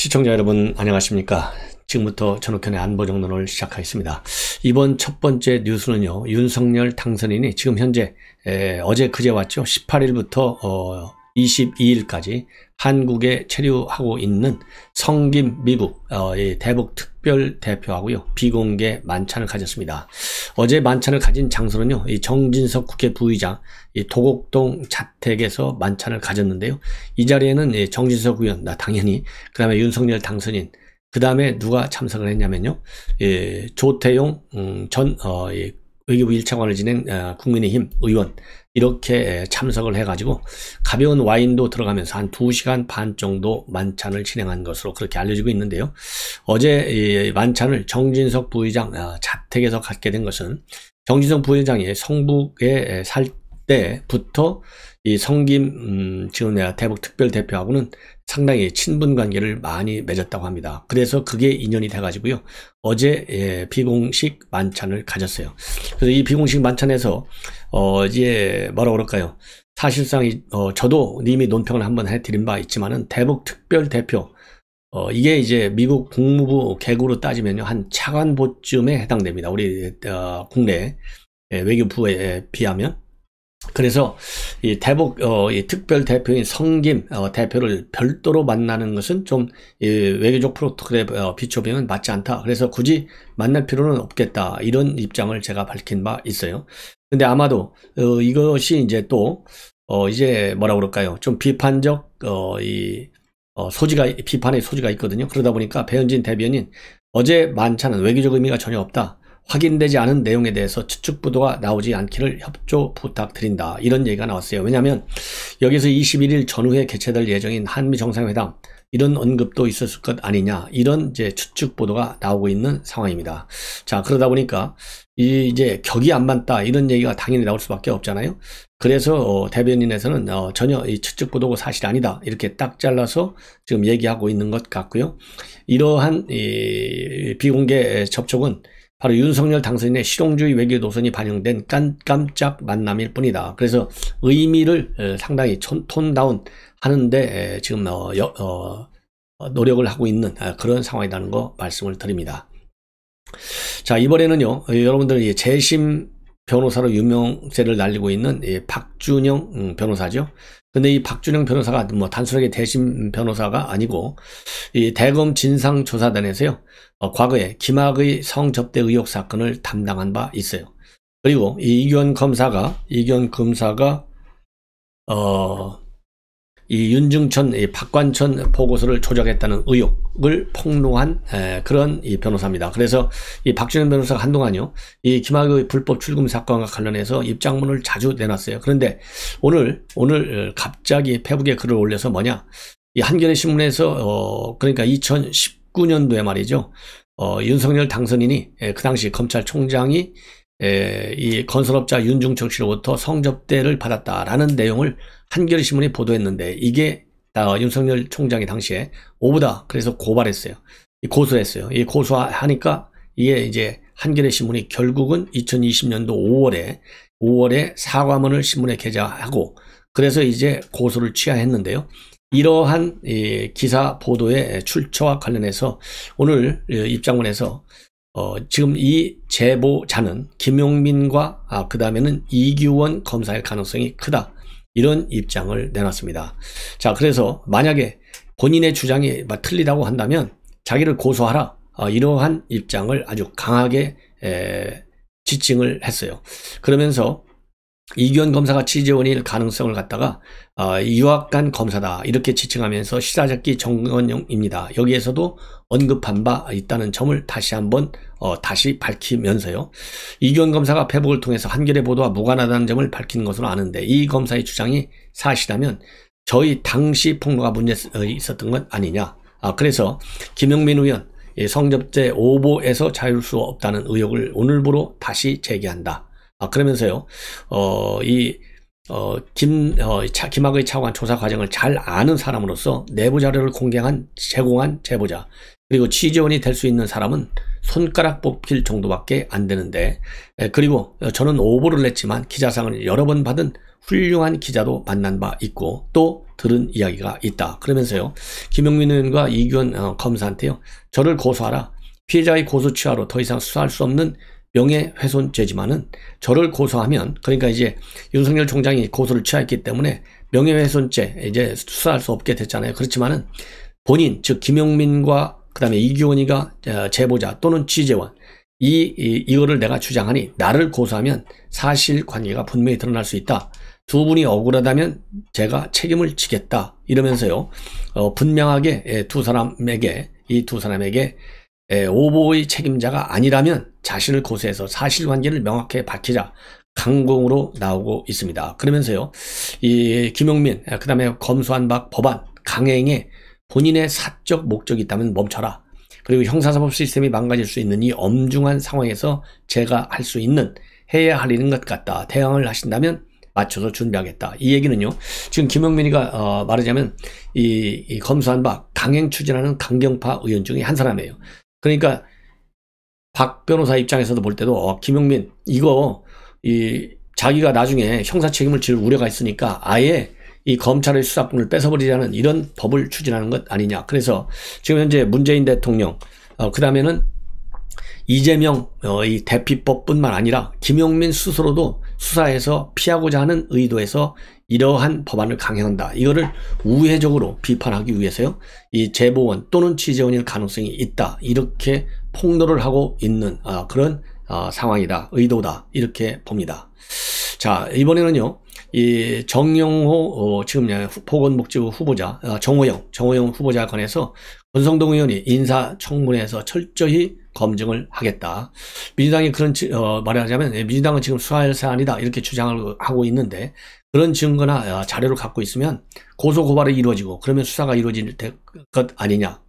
시청자 여러분 안녕하십니까. 지금부터 전욱현의 안보정론을 시작하겠습니다. 이번 첫 번째 뉴스는요, 윤석열 당선인이 지금 현재 어제 그제 왔죠. 18일부터 22일까지 한국에 체류하고 있는 성김 미국 대북 특별 대표하고요, 비공개 만찬을 가졌습니다. 어제 만찬을 가진 장소는요, 이 정진석 국회 부의장 도곡동 자택에서 만찬을 가졌는데요. 이 자리에는 정진석 의원, 당연히, 그 다음에 윤석열 당선인, 그 다음에 누가 참석을 했냐면요, 조태용 전 외교부 1차관을 지낸 국민의힘 의원, 이렇게 참석을 해가지고 가벼운 와인도 들어가면서 한 2시간 반 정도 만찬을 진행한 것으로 그렇게 알려지고 있는데요. 어제 만찬을 정진석 부의장 자택에서 갖게 된 것은 정진석 부의장이 성북에 살 때부터 이 성김 지금 대북 특별 대표하고는 상당히 친분 관계를 많이 맺었다고 합니다. 그래서 그게 인연이 돼가지고요, 어제 비공식 만찬을 가졌어요. 그래서 이 비공식 만찬에서 이제 뭐라 그럴까요? 사실상 저도 이미 논평을 한번 해드린 바 있지만은 대북 특별 대표 이게 이제 미국 국무부 계급으로 따지면요, 한 차관보쯤에 해당됩니다. 우리 국내 외교부에 비하면. 그래서 이 대북 이 특별 대표인 성김 대표를 별도로 만나는 것은 좀 외교적 프로토콜에 비춰보면 맞지 않다. 그래서 굳이 만날 필요는 없겠다, 이런 입장을 제가 밝힌 바 있어요. 근데 아마도 이것이 이제 또 이제 뭐라 그럴까요? 좀 비판적 비판의 소지가 있거든요. 그러다 보니까 배현진 대변인, 어제 만찬은 외교적 의미가 전혀 없다, 확인되지 않은 내용에 대해서 추측 보도가 나오지 않기를 협조 부탁드린다, 이런 얘기가 나왔어요. 왜냐하면 여기서 21일 전후에 개최될 예정인 한미 정상회담, 이런 언급도 있었을 것 아니냐, 이런 이제 추측 보도가 나오고 있는 상황입니다. 자, 그러다 보니까 이제 격이 안 맞다, 이런 얘기가 당연히 나올 수밖에 없잖아요. 그래서 대변인에서는 전혀 이 추측 보도가 사실이 아니다, 이렇게 딱 잘라서 지금 얘기하고 있는 것 같고요. 이러한 비공개 접촉은 바로 윤석열 당선인의 실용주의 외교 노선이 반영된 깜짝 만남일 뿐이다. 그래서 의미를 상당히 톤다운 하는데 지금 노력을 하고 있는 그런 상황이라는 거 말씀을 드립니다. 자, 이번에는요, 여러분들 재심 변호사로 유명세를 날리고 있는 박준영 변호사죠. 근데 이 박준영 변호사가 뭐 단순하게 대심 변호사가 아니고 이 대검 진상조사단에서요, 과거에 김학의 성접대 의혹 사건을 담당한 바 있어요. 그리고 이규현 검사가 이 윤중천, 박관천 보고서를 조작했다는 의혹을 폭로한 그런 이 변호사입니다. 그래서 이 박준현 변호사가 한동안요, 이 김학의 불법 출금 사건과 관련해서 입장문을 자주 내놨어요. 그런데 오늘 갑자기 페북에 글을 올려서 뭐냐, 이 한겨레 신문에서 그러니까 2019년도에 말이죠, 윤석열 당선인이 그 당시 검찰총장이 이 건설업자 윤중천 씨로부터 성접대를 받았다라는 내용을 한겨레 신문이 보도했는데, 이게 윤석열 총장이 당시에 오보다 그래서 고발했어요. 고소를 했어요. 이 고소하니까 이게 이제 한겨레 신문이 결국은 2020년도 5월에 사과문을 신문에 게재하고, 그래서 이제 고소를 취하했는데요. 이러한 기사 보도의 출처와 관련해서 오늘 입장문에서 지금 이 제보자는 김용민과 그 다음에는 이규원 검사일 가능성이 크다, 이런 입장을 내놨습니다. 자, 그래서 만약에 본인의 주장이 틀리다고 한다면 자기를 고소하라, 이러한 입장을 아주 강하게 지칭을 했어요. 그러면서 이규원 검사가 취재원일 가능성을 갖다가 유학간 검사다, 이렇게 지칭하면서 시사잡기 정원용입니다, 여기에서도 언급한 바 있다는 점을 다시 한번 다시 밝히면서요, 이규원 검사가 페북을 통해서 한겨레 보도와 무관하다는 점을 밝힌 것으로 아는데, 이 검사의 주장이 사실이라면 저희 당시 폭로가 문제 있었던 것 아니냐. 그래서 김용민 의원 성접대 오보에서 자유로울 수 없다는 의혹을 오늘부로 다시 제기한다. 그러면서요, 김학의 차관 조사 과정을 잘 아는 사람으로서 내부 자료를 제공한 제보자, 그리고 취재원이 될 수 있는 사람은 손가락 뽑힐 정도밖에 안 되는데, 그리고 저는 오보를 냈지만 기자상을 여러 번 받은 훌륭한 기자도 만난 바 있고, 또 들은 이야기가 있다. 그러면서요, 김용민 의원과 이규현 검사한테요, 저를 고소하라. 피해자의 고소 취하로 더 이상 수사할 수 없는 명예훼손죄지만은 저를 고소하면, 그러니까 이제 윤석열 총장이 고소를 취하했기 때문에 명예훼손죄 이제 수사할 수 없게 됐잖아요. 그렇지만은 본인, 즉 김용민과 그다음에 이규원이가 제보자 또는 취재원, 이거를 내가 주장하니 나를 고소하면 사실관계가 분명히 드러날 수 있다. 두 분이 억울하다면 제가 책임을 지겠다. 이러면서요, 분명하게 이 두 사람에게 오보의 책임자가 아니라면 자신을 고소해서 사실관계를 명확하게 밝히자 강공으로 나오고 있습니다. 그러면서요, 이 김용민, 그 다음에 검수한 바 법안 강행에 본인의 사적 목적이 있다면 멈춰라. 그리고 형사사법 시스템이 망가질 수 있는 이 엄중한 상황에서 제가 할 수 있는, 해야 할 일인 것 같다. 대응을 하신다면 맞춰서 준비하겠다. 이 얘기는요, 지금 김용민이가 말하자면 이 검수한 바 강행 추진하는 강경파 의원 중에 한 사람이에요. 그러니까 박 변호사 입장에서도 볼 때도 김용민 이거 자기가 나중에 형사 책임을 질 우려가 있으니까 아예 이 검찰의 수사권을 뺏어버리자는 이런 법을 추진하는 것 아니냐. 그래서 지금 현재 문재인 대통령, 그 다음에는 이재명 이 대피법뿐만 아니라 김용민 스스로도 수사에서 피하고자 하는 의도에서 이러한 법안을 강행한다. 이거를 우회적으로 비판하기 위해서요, 이 제보원 또는 취재원일 가능성이 있다. 이렇게 폭로를 하고 있는 그런 상황이다. 의도다. 이렇게 봅니다. 자, 이번에는요, 이 정용호 지금 보건복지부 후보자 정호영 후보자에 관해서 권성동 의원이 인사청문회에서 철저히 검증을 하겠다. 민주당이 그런 말하자면 민주당은 지금 수사할 사안이다 이렇게 주장을 하고 있는데, 그런 증거나 자료를 갖고 있으면 고소 고발이 이루어지고 그러면 수사가 이루어질 것 아니냐.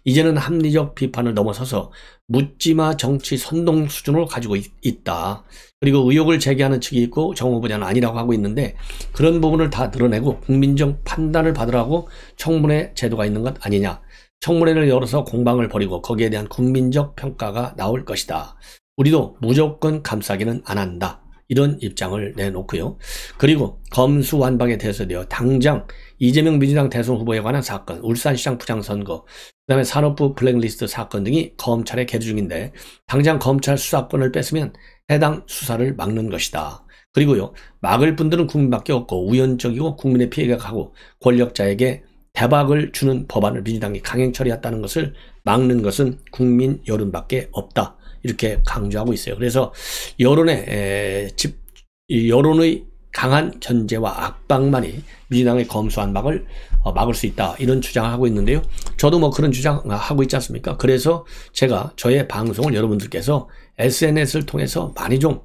이제는 합리적 비판을 넘어서서 묻지마 정치 선동 수준으로 가지고 있다. 그리고 의혹을 제기하는 측이 있고 정 후보자는 아니라고 하고 있는데, 그런 부분을 다 드러내고 국민적 판단을 받으라고 청문회 제도가 있는 것 아니냐. 청문회를 열어서 공방을 벌이고 거기에 대한 국민적 평가가 나올 것이다. 우리도 무조건 감싸기는 안 한다. 이런 입장을 내놓고요. 그리고 검수완박에 대해서도요, 당장 이재명 민주당 대선 후보에 관한 사건, 울산시장 부장선거, 그 다음에 산업부 블랙리스트 사건 등이 검찰에 계류 중인데, 당장 검찰 수사권을 뺐으면 해당 수사를 막는 것이다. 그리고요, 막을 분들은 국민밖에 없고 우연적이고 국민의 피해가 가고 권력자에게 대박을 주는 법안을 민주당이 강행 처리했다는 것을 막는 것은 국민 여론밖에 없다. 이렇게 강조하고 있어요. 그래서 여론의 강한 견제와 압박만이 민주당의 검수완박을 막을 수 있다. 이런 주장을 하고 있는데요. 저도 뭐 그런 주장하고 있지 않습니까? 그래서 제가 저의 방송을 여러분들께서 SNS를 통해서 많이 좀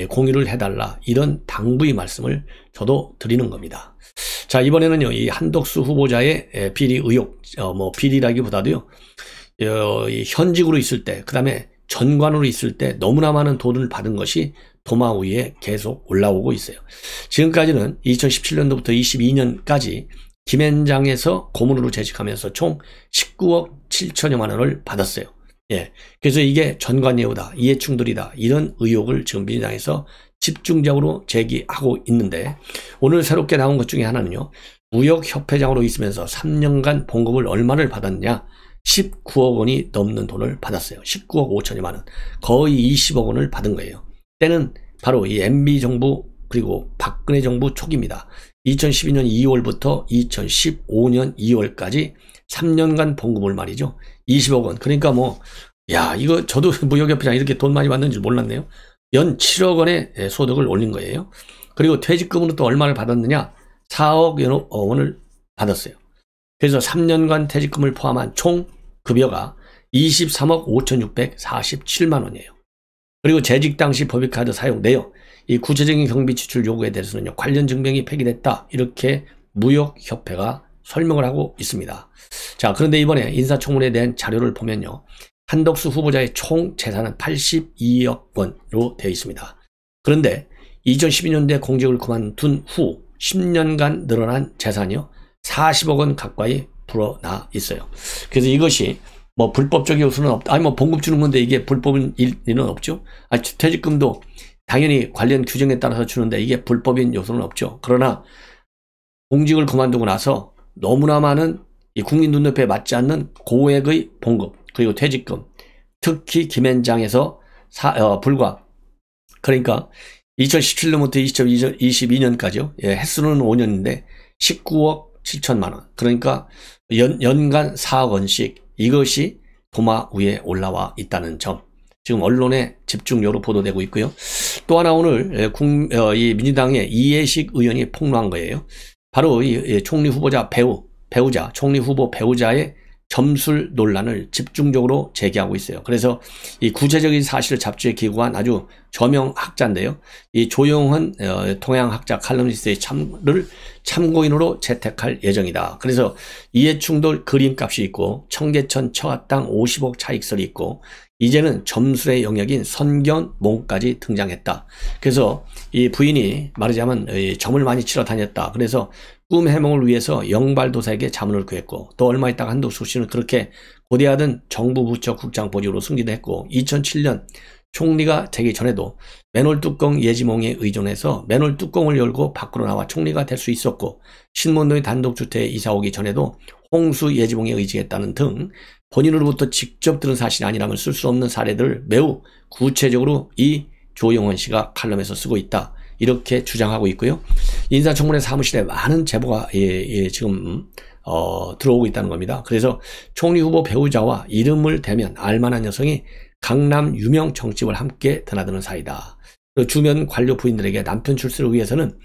공유를 해달라, 이런 당부의 말씀을 저도 드리는 겁니다. 자, 이번에는요, 이 한덕수 후보자의 비리 의혹, 비리라기보다도요, 현직으로 있을 때, 그 다음에 전관으로 있을 때 너무나 많은 돈을 받은 것이 도마 위에 계속 올라오고 있어요. 지금까지는 2017년도부터 22년까지 김앤장에서 고문으로 재직하면서 총 19억 7천여만 원을 받았어요. 예. 그래서 이게 전관예우다, 이해충돌이다, 이런 의혹을 지금 민주당에서 집중적으로 제기하고 있는데, 오늘 새롭게 나온 것 중에 하나는요, 무역협회장으로 있으면서 3년간 봉급을 얼마를 받았냐, 19억 원이 넘는 돈을 받았어요. 19억 5천여만 원. 거의 20억 원을 받은 거예요. 때는 바로 이 MB 정부 그리고 박근혜 정부 초기입니다. 2012년 2월부터 2015년 2월까지 3년간 봉급을 말이죠. 20억 원. 그러니까 이거 저도 무역협회장 이렇게 돈 많이 받는 줄 몰랐네요. 연 7억 원의 소득을 올린 거예요. 그리고 퇴직금으로 또 얼마를 받았느냐? 4억 원을 받았어요. 그래서 3년간 퇴직금을 포함한 총 급여가 23억 5,647만 원이에요. 그리고 재직 당시 법인카드 사용 내역, 이 구체적인 경비 지출 요구에 대해서는요, 관련 증명이 폐기됐다. 이렇게 무역협회가 설명을 하고 있습니다. 자, 그런데 이번에 인사청문회에 대한 자료를 보면요, 한덕수 후보자의 총 재산은 82억 원으로 되어 있습니다. 그런데 2012년도에 공직을 그만둔 후 10년간 늘어난 재산이요, 40억 원 가까이 불어나 있어요. 그래서 이것이 불법적 요소는 없다. 봉급 주는 건데 이게 불법인 일은 없죠. 퇴직금도 당연히 관련 규정에 따라서 주는데 이게 불법인 요소는 없죠. 그러나 공직을 그만두고 나서 너무나 많은 이 국민 눈높이에 맞지 않는 고액의 봉급 그리고 퇴직금, 특히 김앤장에서 불과 그러니까 2017년부터 2022년까지요. 횟수는 5년인데 19억 7천만 원. 그러니까 연간 4억 원씩 이것이 도마 위에 올라와 있다는 점. 지금 언론에 집중적으로 보도되고 있고요. 또 하나 오늘 이 민주당의 이해식 의원이 폭로한 거예요. 바로 이 총리 후보자 배우자, 총리 후보 배우자의 점술 논란을 집중적으로 제기하고 있어요. 그래서 이 구체적인 사실을 잡지에 기고한 아주 저명 학자인데요. 이 조용헌 동양학자 칼럼니스트의 참고인으로 채택할 예정이다. 그래서 이해충돌 그림값이 있고 청계천 처가땅 50억 차익설이 있고 이제는 점술의 영역인 선견몽까지 등장했다. 그래서 이 부인이 말하자면 점을 많이 치러 다녔다. 그래서 꿈 해몽을 위해서 영발도사에게 자문을 구했고 또 얼마 있다가 한덕수 씨는 그렇게 고대하던 정부 부처 국장 보직으로 승진도 했고 2007년 총리가 되기 전에도 맨홀 뚜껑 예지몽에 의존해서 맨홀 뚜껑을 열고 밖으로 나와 총리가 될 수 있었고 신문동의 단독주택에 이사 오기 전에도 홍수 예지몽에 의지했다는 등 본인으로부터 직접 들은 사실이 아니라면 쓸 수 없는 사례들을 매우 구체적으로 이 조용헌 씨가 칼럼에서 쓰고 있다. 이렇게 주장하고 있고요. 인사청문회 사무실에 많은 제보가 지금 들어오고 있다는 겁니다. 그래서 총리 후보 배우자와 이름을 대면 알만한 여성이 강남 유명 정집을 함께 드나드는 사이다. 주변 관료 부인들에게 남편 출세를 위해서는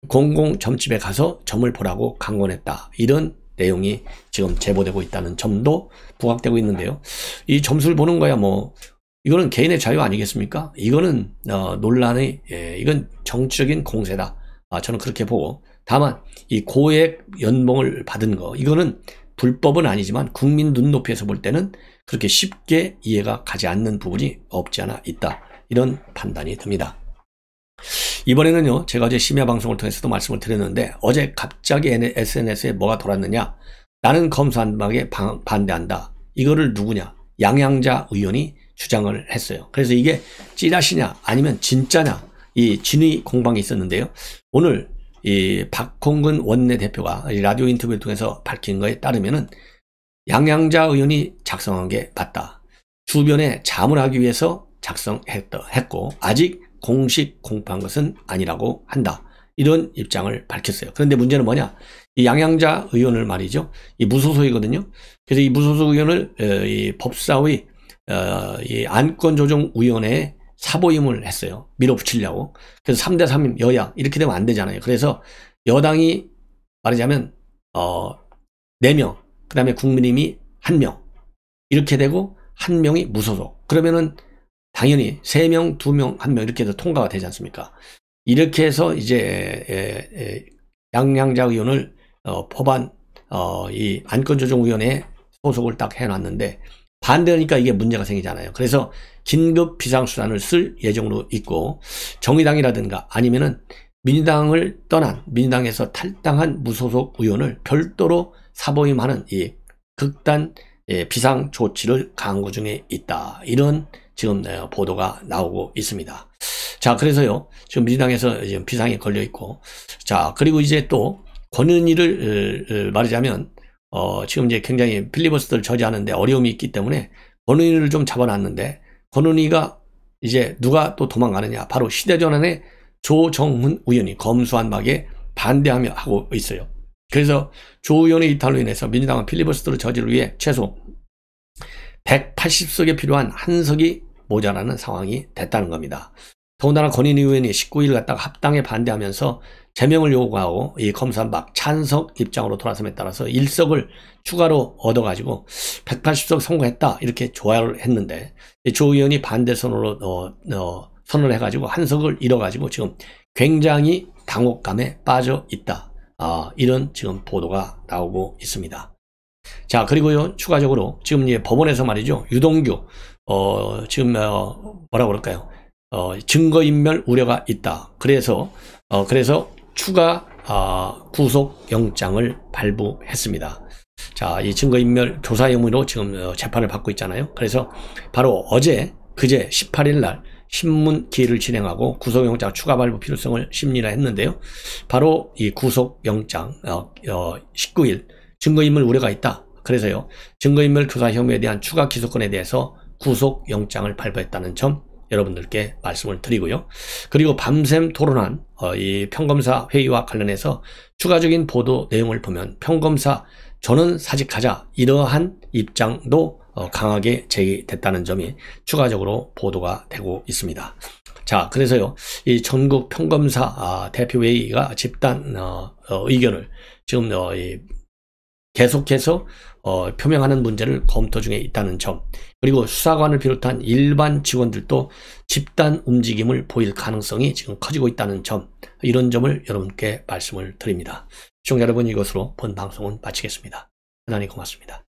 공공 점집에 가서 점을 보라고 강권했다. 이런 내용이 지금 제보되고 있다는 점도 부각되고 있는데요. 이 점수를 보는 거야 이거는 개인의 자유 아니겠습니까? 이거는 논란의 이건 정치적인 공세다. 저는 그렇게 보고 다만 이 고액 연봉을 받은 거 이거는 불법은 아니지만 국민 눈높이에서 볼 때는 그렇게 쉽게 이해가 가지 않는 부분이 없지 않아 있다. 이런 판단이 듭니다. 이번에는요, 제가 어제 심야 방송을 통해서도 말씀을 드렸는데 어제 갑자기 SNS에 뭐가 돌았느냐? 나는 검수안박에 반대한다. 이거를 누구냐? 양양자 의원이 주장을 했어요. 그래서 이게 찌라시냐 아니면 진짜냐 이 진위 공방이 있었는데요. 오늘 이 박홍근 원내대표가 라디오 인터뷰를 통해서 밝힌 거에 따르면은 양양자 의원이 작성한 게 맞다. 주변에 자문하기 위해서 작성했고 아직 공식 공표한 것은 아니라고 한다. 이런 입장을 밝혔어요. 그런데 문제는 뭐냐? 이 양양자 의원을 말이죠. 이 무소속이거든요. 그래서 이 무소속 의원을 이 법사위 이 안건조정위원회에 사보임을 했어요. 밀어붙이려고. 그래서 3대3 여야 이렇게 되면 안 되잖아요. 그래서 여당이 말하자면 4명, 그 다음에 국민의힘이 1명 이렇게 되고 1명이 무소속. 그러면은 당연히 3명, 2명, 1명 이렇게 해서 통과가 되지 않습니까? 이렇게 해서 이제 양양자 의원을 법안 이 안건조정위원회에 소속을 딱 해놨는데 반대하니까 이게 문제가 생기잖아요. 그래서 긴급 비상수단을 쓸 예정으로 있고 정의당이라든가 아니면은 민주당을 떠난 민주당에서 탈당한 무소속 의원을 별도로 사보임하는 이 극단 비상 조치를 강구 중에 있다. 이런 지금 보도가 나오고 있습니다. 자, 그래서요 지금 민주당에서 지금 비상에 걸려 있고 자 그리고 이제 또 권은희를 말하자면 지금 이제 굉장히 필리버스터를 저지하는데 어려움이 있기 때문에 권은희를 좀 잡아놨는데 권은희가 이제 누가 또 도망가느냐 바로 시대전환의 조정훈 의원이 검수안박에 반대하며 하고 있어요. 그래서 조 의원의 이탈로 인해서 민주당은 필리버스터를 저지를 위해 최소 180석에 필요한 한 석이 모자라는 상황이 됐다는 겁니다. 더군다나 권은희 의원이 19일 갖다가 합당에 반대하면서 제명을 요구하고 이 검수안박 찬성 입장으로 돌아섬에 따라서 1석을 추가로 얻어가지고 180석 선거했다 이렇게 조화를 했는데 조 의원이 반대 선언으로 선언을 해가지고 한 석을 잃어가지고 지금 굉장히 당혹감에 빠져 있다. 이런 지금 보도가 나오고 있습니다. 자 그리고요 추가적으로 지금 이제 법원에서 말이죠 유동규 지금 뭐라고 그럴까요? 증거인멸 우려가 있다. 그래서 추가 구속영장을 발부했습니다. 자, 이 증거인멸 교사 혐의로 지금 재판을 받고 있잖아요. 그래서 바로 그제 18일 날 신문 기일을 진행하고 구속영장 추가 발부 필요성을 심리를 했는데요. 바로 이 구속영장 19일 증거인멸 우려가 있다. 그래서요, 증거인멸 교사 혐의에 대한 추가 기소권에 대해서 구속영장을 발부했다는 점 여러분들께 말씀을 드리고요. 그리고 밤샘 토론한 이 평검사 회의와 관련해서 추가적인 보도 내용을 보면 평검사 저는 사직하자 이러한 입장도 강하게 제기됐다는 점이 추가적으로 보도가 되고 있습니다. 자, 그래서요, 이 전국 평검사 대표회의가 집단 의견을 지금 계속해서 표명하는 문제를 검토 중에 있다는 점, 그리고 수사관을 비롯한 일반 직원들도 집단 움직임을 보일 가능성이 지금 커지고 있다는 점, 이런 점을 여러분께 말씀을 드립니다. 시청자 여러분, 이것으로 본 방송은 마치겠습니다. 대단히 고맙습니다.